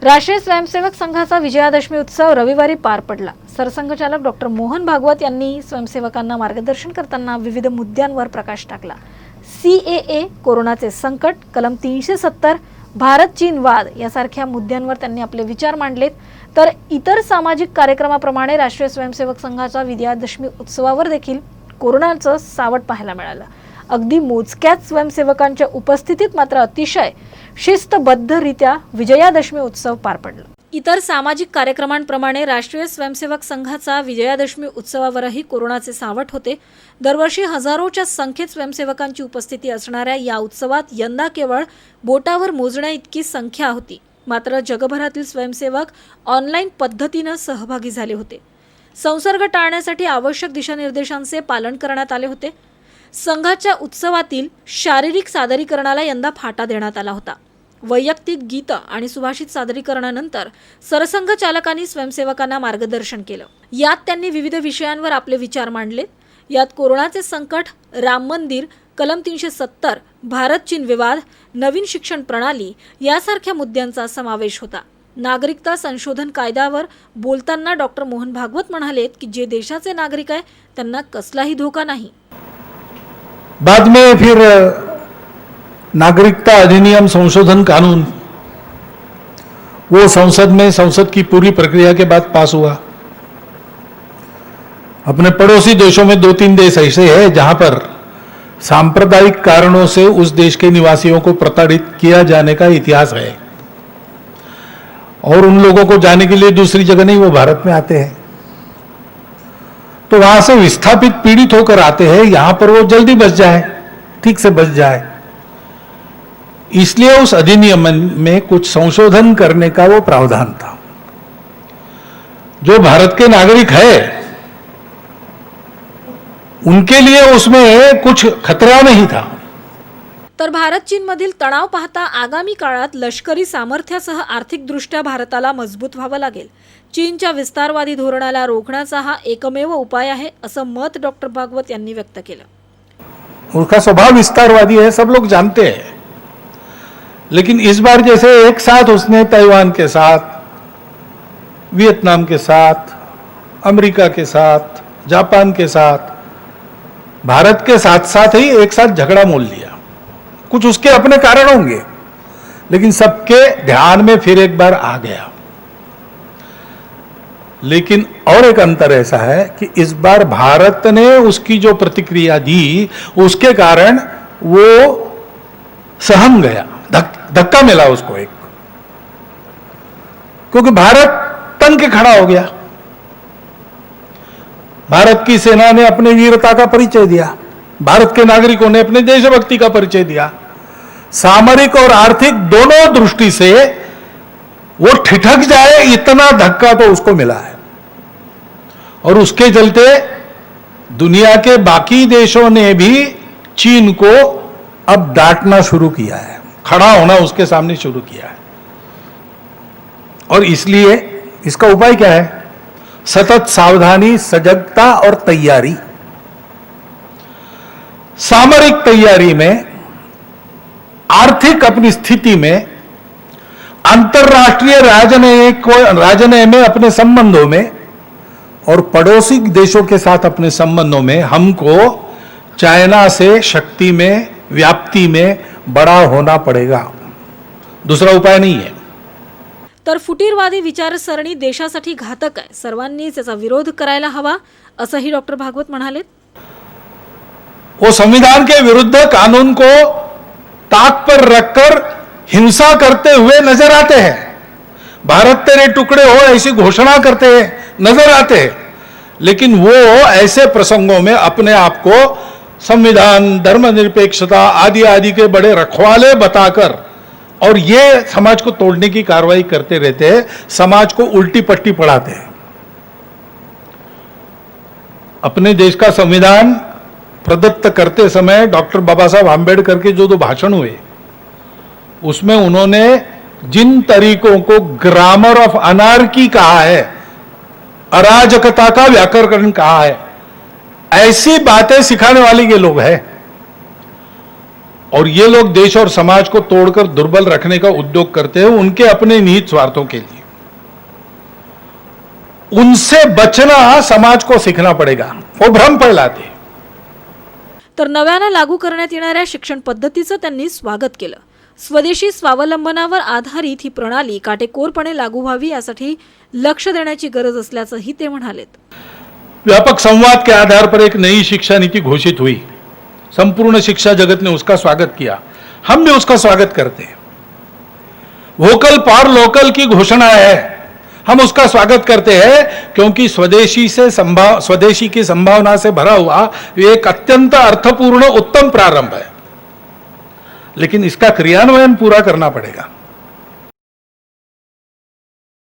राष्ट्रीय स्वयंसेवक संघाचा विजयादशमी उत्सव रविवारी पार पडला। सरसंघचालक डॉक्टर मोहन भागवत यांनी स्वयंसेवकांना मार्गदर्शन करताना विविध मुद्द्यांवर प्रकाश टाकला। CAA, कोरोनाचे संकट, कलम 370, भारत चीन वाद यासारख्या मुद्द्यांवर त्यांनी आपले विचार मांडलेत। तर इतर सामाजिक कार्यक्रमाप्रमाणे राष्ट्रीय स्वयंसेवक संघाच्या विजयादशमी उत्सवावर देखील कोरोनाचं सावट पाहायला मिळालं। अगदी मोजक्याच स्वयंसेवकांच्या उपस्थितीत मात्र अतिशय शिस्तबद्धरित्या विजयादशमी उत्सव पार पडला। इतर सामाजिक कार्यक्रमांप्रमाणे राष्ट्रीय स्वयंसेवक संघाचा विजयादशमी उत्सवावरही कोरोनाचे सावट होते। दरवर्षी हजारोच्या संख्येत स्वयंसेवकांची उपस्थिती असणाऱ्या या उत्सवात यंदा केवळ बोटावर मोजण्या इतकी संख्या होती। मात्र जगभरातील स्वयंसेवक ऑनलाईन पद्धतीने सहभागी झाले होते। संसर्ग टाळण्यासाठी आवश्यक दिशानिर्देशांचे पालन करण्यात आले होते। संघाच्या उत्सवातील शारीरिक सादरीकरणाला यंदा फाटा देण्यात आला होता। वैयक्तिक गीत आणि सुभाषित सादरीकरणानंतर सरसंघ चालकांनी स्वयंसेवकांना मार्गदर्शन केलं। यात त्यांनी विविध विषयांवर आपले विचार मांडले। यात कोरोनाचे संकट, राम मंदिर, कलम 370, भारत चीन विवाद, नवीन शिक्षण प्रणाली यासारख्या मुद्द्यांचा समावेश होता। नागरिकता संशोधन कायद्यावर बोलताना डॉक्टर मोहन भागवत म्हणाले की जे देशाचे नागरिक आहे त्यांना कसलाही धोका नाही। बाद में फिर नागरिकता अधिनियम संशोधन कानून वो संसद की पूरी प्रक्रिया के बाद पास हुआ। अपने पड़ोसी देशों में 2-3 देश ऐसे हैं जहां पर सांप्रदायिक कारणों से उस देश के निवासियों को प्रताड़ित किया जाने का इतिहास है और उन लोगों को जाने के लिए दूसरी जगह नहीं, वो भारत में आते हैं। तो वहां से विस्थापित पीड़ित होकर आते हैं, यहां पर वो जल्दी बच जाए, ठीक से बच जाए, इसलिए उस अधिनियम में कुछ संशोधन करने का वो प्रावधान था। जो भारत के नागरिक है उनके लिए उसमें कुछ खतरा नहीं था। तर भारत चीन मधील तणाव पाहता आगामी काळात लष्करी सामर्थ्यासह आर्थिकदृष्ट्या भारताला मजबूत व्हावं लागेल। चीनच्या विस्तारवादी धोरणाला रोखण्याचा हा एकमेव उपाय आहे, असं मत डॉक्टर भागवत यांनी व्यक्त केलं। उसका स्वभाव विस्तारवादी है, सब लोग जानते हैं, लेकिन इस बार जैसे एक साथ उसने ताइवान के साथ, वियतनाम के साथ, अमेरिका के साथ, जापान के साथ, भारत के साथ साथ ही एक साथ झगड़ा मोल लिया। कुछ उसके अपने कारण होंगे, लेकिन सबके ध्यान में फिर एक बार आ गया। लेकिन और एक अंतर ऐसा है कि इस बार भारत ने उसकी जो प्रतिक्रिया दी उसके कारण वो सहम गया, धक्का मिला उसको एक, क्योंकि भारत तन के खड़ा हो गया। भारत की सेना ने अपने वीरता का परिचय दिया, भारत के नागरिकों ने अपने देशभक्ति का परिचय दिया। सामरिक और आर्थिक दोनों दृष्टि से वो ठिठक जाए इतना धक्का तो उसको मिला है, और उसके चलते दुनिया के बाकी देशों ने भी चीन को अब डांटना शुरू किया है, खड़ा होना उसके सामने शुरू किया है। और इसलिए इसका उपाय क्या है? सतत सावधानी, सजगता और तैयारी। सामरिक तैयारी में, आर्थिक अपनी स्थिति में, अंतरराष्ट्रीय राजनय में, अपने संबंधों में, और पड़ोसी देशों के साथ अपने संबंधों में हमको चाइना से शक्ति में, व्याप्ति में बड़ा होना पड़ेगा। दूसरा उपाय नहीं है। तर फुटीरवादी विचारसरणी देशासाठी घातक आहे, सर्वांनी त्याचा विरोध करायला हवा, असंही डॉक्टर भागवत म्हणाले। वो संविधान के विरुद्ध कानून को ताक पर रखकर हिंसा करते हुए नजर आते हैं, भारत तेरे टुकड़े हो ऐसी घोषणा करते हैं नजर आते हैं, लेकिन वो ऐसे प्रसंगों में अपने आप को संविधान, धर्मनिरपेक्षता आदि आदि के बड़े रखवाले बताकर और ये समाज को तोड़ने की कार्रवाई करते रहते हैं, समाज को उल्टी पट्टी पढ़ाते हैं। अपने देश का संविधान प्रदत्त करते समय डॉक्टर बाबा साहब आंबेडकर के जो 2 भाषण हुए उसमें उन्होंने जिन तरीकों को ग्रामर ऑफ अनार्की कहा है, अराजकता का व्याकरण कहा है, ऐसी बातें सिखाने वाले ये लोग हैं। और ये लोग देश और समाज को तोड़कर दुर्बल रखने का उद्योग करते हैं उनके अपने निहित स्वार्थों के लिए। उनसे बचना समाज को सीखना पडेगा। वो भ्रम फैलाते। तर नव्यानं लागू करण्यात येणाऱ्या शिक्षण पद्धतीचं त्यांनी स्वागत केलं। स्वदेशी स्वावलंबनावर आधारित ही प्रणाली काटेकोरपणे लागू व्हावी यासाठी लक्ष देण्याची गरज असल्याचंही ते म्हणालेत। व्यापक संवाद के आधार पर एक नई शिक्षा नीति घोषित हुई। संपूर्ण शिक्षा जगत ने उसका स्वागत किया, हम भी उसका स्वागत करते हैं। वोकल फॉर लोकल की घोषणा है, हम उसका स्वागत करते हैं क्योंकि स्वदेशी की संभावना से भरा हुआ ये एक अत्यंत अर्थपूर्ण उत्तम प्रारंभ है, लेकिन इसका क्रियान्वयन पूरा करना पड़ेगा।